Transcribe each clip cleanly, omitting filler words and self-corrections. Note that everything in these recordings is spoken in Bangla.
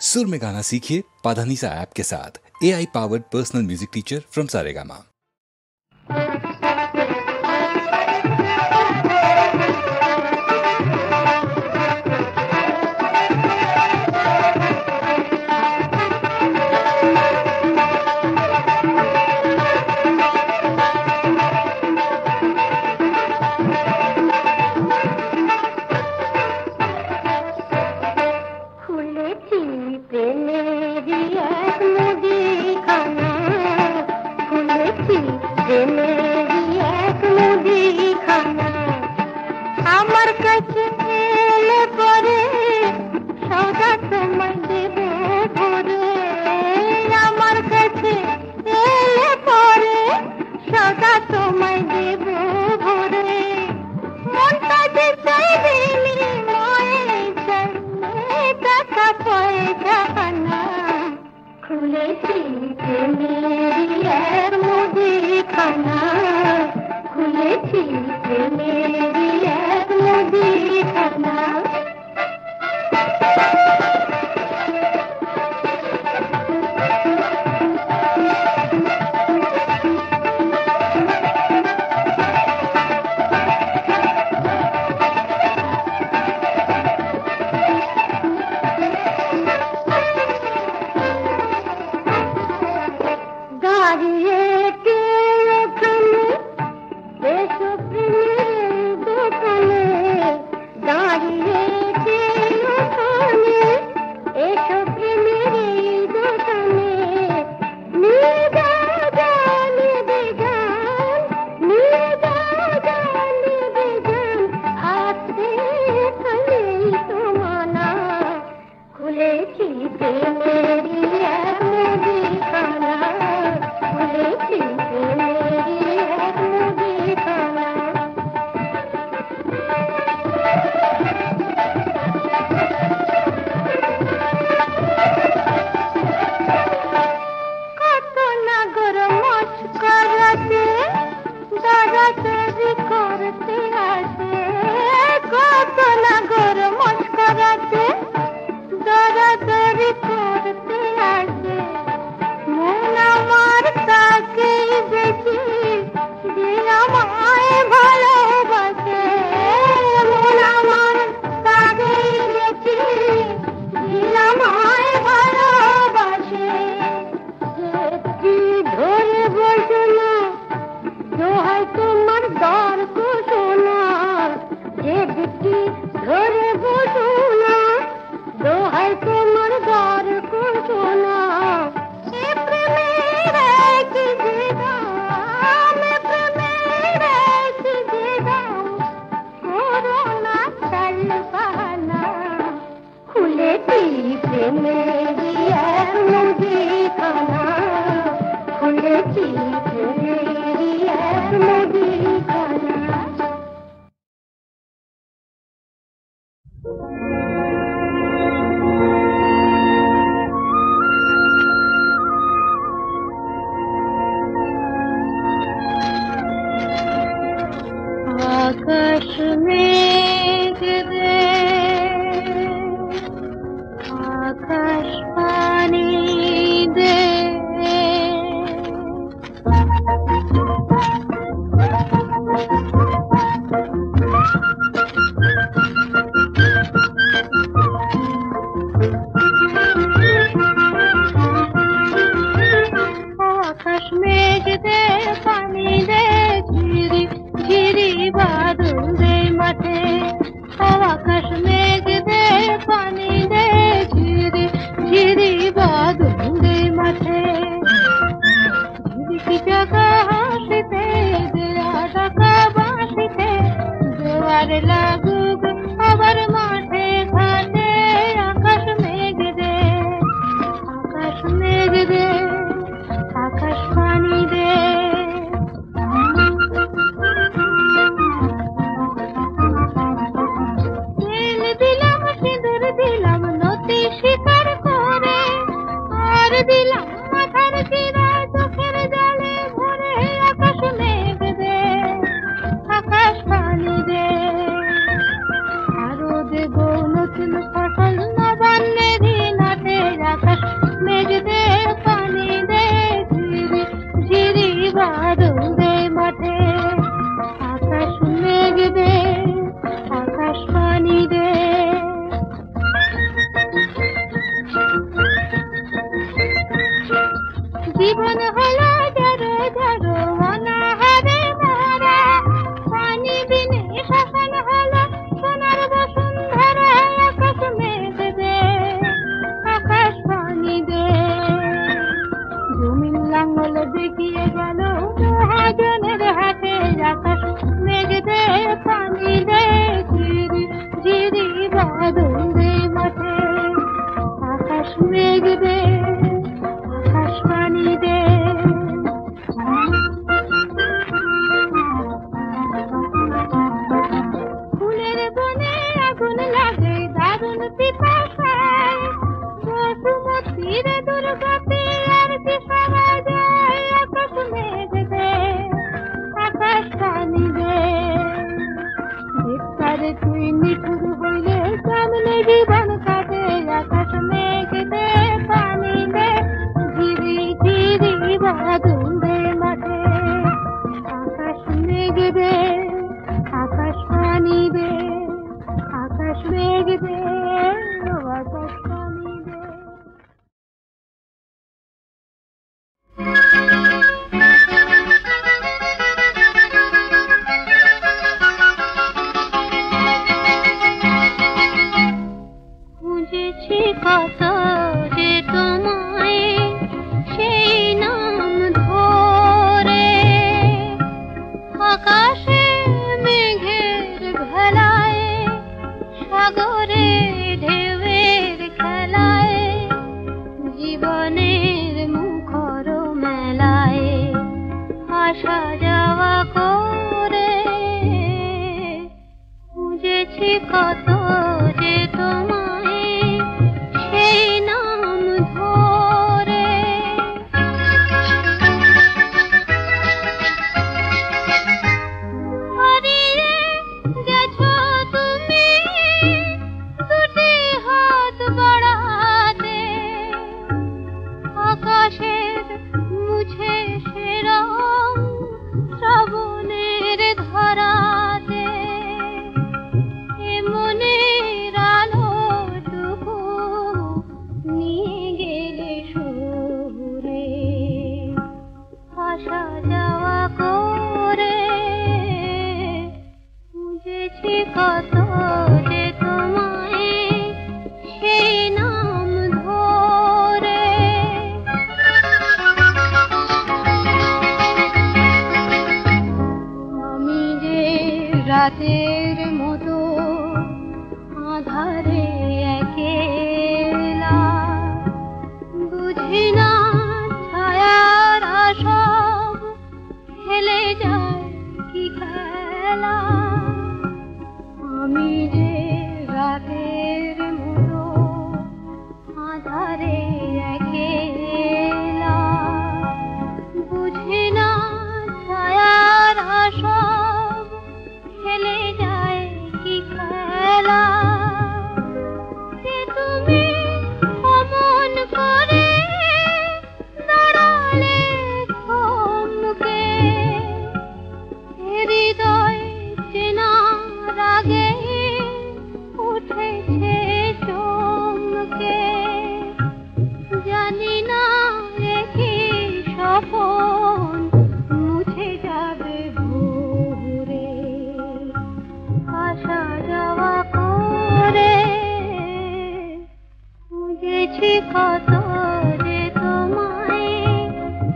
सुर में गाना सीखिए पाधानीसा ऐप के साथ। AI powered personal music teacher from Saregama. आकाश मेघ दे पानी दे झिरी झिरी আকাশ মেঘ দে, আকাশ পানি দে, ফুলের বনে আগুন লাগে দারুণ পিপাসায়, বসুমতীর দুর্গতি আর কি সারা যায়। আকাশ মেঘ দে, আকাশ পানি দে, দেখতারে তুই নিঠুর হইলে কেমনে জীবন কাটে। আকাশ মেঘ দে, পানি দে, ঝিরি ঝিরি বাদল দে মাঠে। আকাশ মেঘ দে, আকাশ পানি দে, আকাশ মেঘ দে, আকাশ পানি দে। খুঁজেছি কত যে তোমায়, সেই নাম ধরে, আকাশে মেঘের ভেলায়, সাগরে ঢেউয়ের খেলায়, জীবনের মুখর মেলায় আসা যাওয়া করে। খুঁজেছি কত যে তোমায়, সেই নাম ধরে। হারিয়ে গেছো তুমি দুটি হাত বাড়াতে, আকাশের মুছে সে রং শ্রাবণের ধারাতে। এ মনের আলোটুকু নিয়ে গেলে সুরে, আসা যাওয়া করে। খুঁজেছি কত যে তোমায়, সেই নাম ধরে। আমি যে রাতের মতো আধারে একেলা, বুঝি না ছায়ার সব খেলে যায় কি খেলা। আমি যে রাতের মতো আধারে একেলা, বুঝি না ছায়ার সব খেলে যায় কি খেলা। যে তুমি অমন করে দাঁড়ালে থমকে, হৃদয় চেনা রাগে উঠেছে চমকে। জানি না রেখে স্বপন মুছে যাবে ভোরে, আসা যাওয়া করে। খুঁজেছি কত যে তোমায়,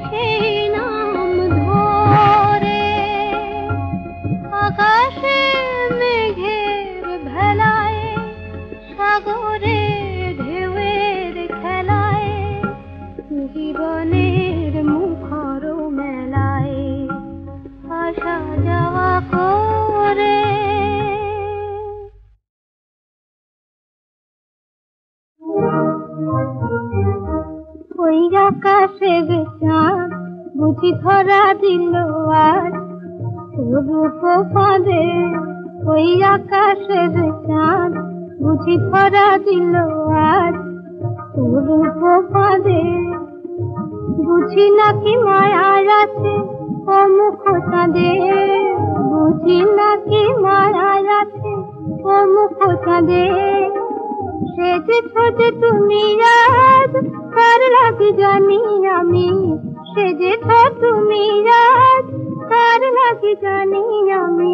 সেই নাম ধরে, আকাশে মেঘের ভেলায়, সাগরে ঢেউয়ের খেলায়, জীবনের মুখর মেলায় আসা যাওয়া করে। ওই আকাশের চাঁদ বুঝি ধরা দিল আজ রূপ ফাঁদে। ওই আকাশের চাঁদ বুঝি ধরা দিল আজ রূপ ফাঁদে। বুঝি নাকি মায়ার আছে ও মুখ চাঁদে, বুঝি নাকি মায়ার আছে ও মুখ চাঁদে। সেজেছ যে তুমি আজ কার লাগি জানি আমি, সেজেছ তুমি আজ কার লাগি জানি আমি।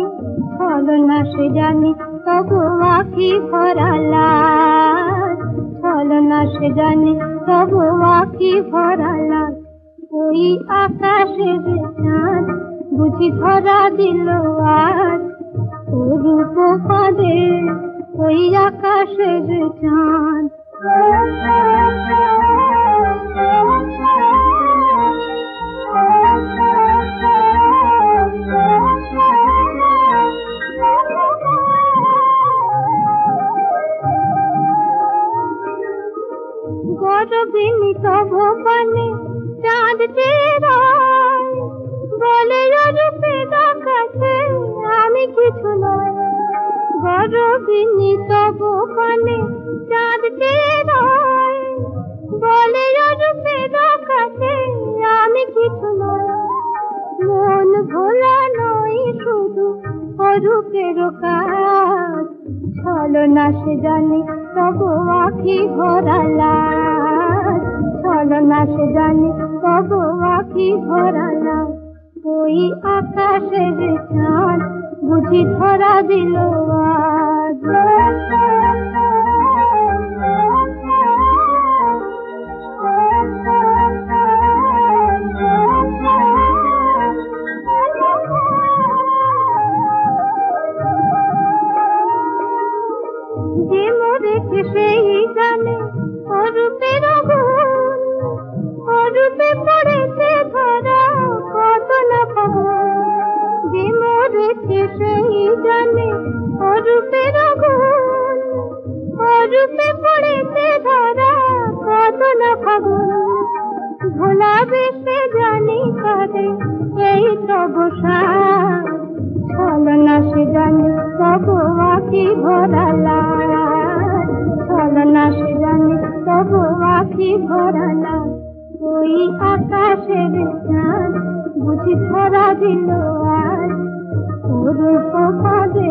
ছলনা সে জানি তবু আঁখি ভরা লাল, ছলনা সে জানি তবু আঁখি ভরা লাল। ওই আকাশের চাঁদ বুঝি ধরা দিল আজ ও রূপ ফাঁদে। ওই আকাশের চাঁদ গরবিনী তব পানে চাঁদ চেরায়, বলে রূপে কাছে আমি কিছু নয়। গরবিনী তব পানে চাঁদ চেরায়, বলে রূপে কাছে আমি কিছু নয়। মন ভোলা নয় শুধু অরূপের কাজ, ছলনা সে জানি তবু আখি ভরা লাজ, ছলনা সে জানি তবু আখি ভরা লাজ। ওই আকাশের চাঁদ বুঝি ধরা দিল আজ। যে মরেছে সেই জানে অরূপের গুণ, অরূপে পড়েছে ধরা কত না খবর। যে মরেছে সেই জানে অরূপের গুণ, অরূপে পড়েছে ধরা কত না খবর। ভোলা বেশে জানি করে এই তব সাজ, ছলনা সে জানি তবু আখি ভরা লাজ, ছলনা সে জানি তবু আখি ভরা লাজ। ওই আকাশের চাঁদ বুঝি ধরা দিল আজ, অরূপ পাবে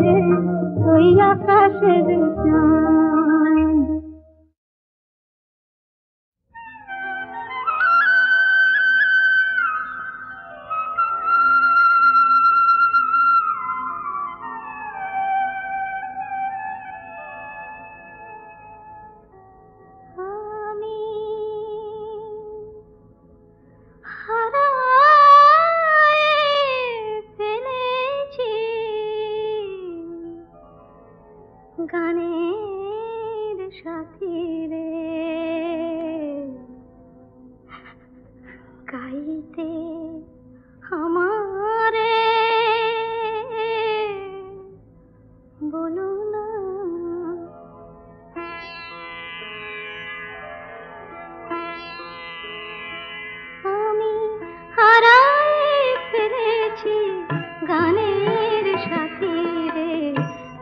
ওই আকাশের চাঁদ। গানের সাথী রে গাইতে আমারে বলো না। আমি হারায় ফেলেছি গানের সাথী রে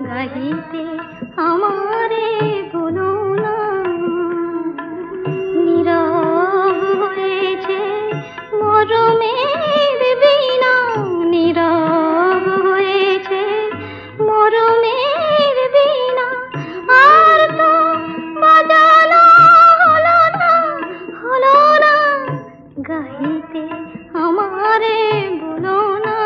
গাইতে আমারে বলো না। নীরব হয়েছে মরমের বীণা, নীরব হয়েছে মরমের বীণা। আর তো বাজানো হলো না, হলো না গাইতে আমারে বলো না।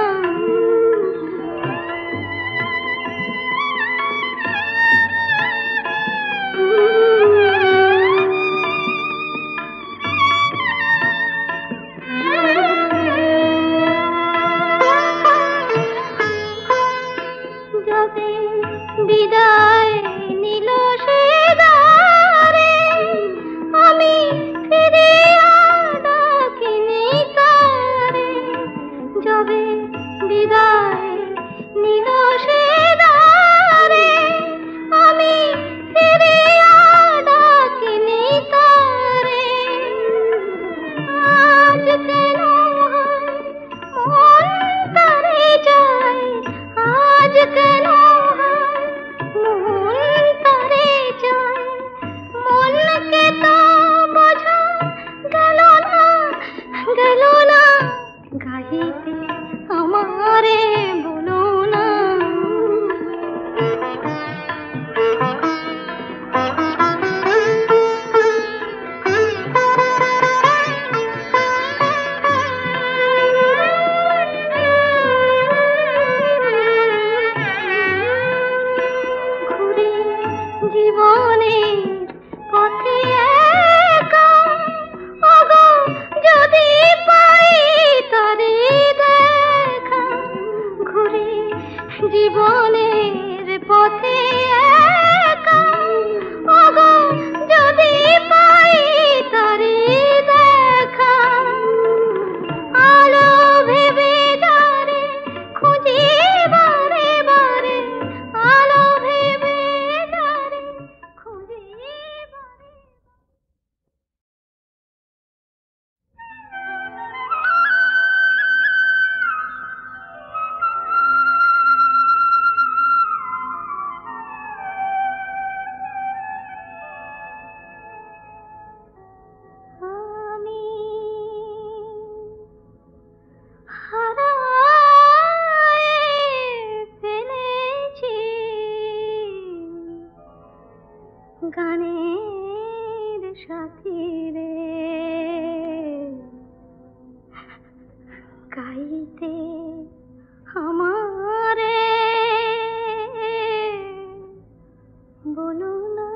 সাথী রে, গাইতে আমারে বলো না।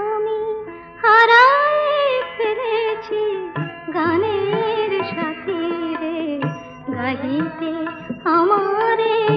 আমি হারায় ফেলেছি গানের সাথী রে, গাইতে আমারে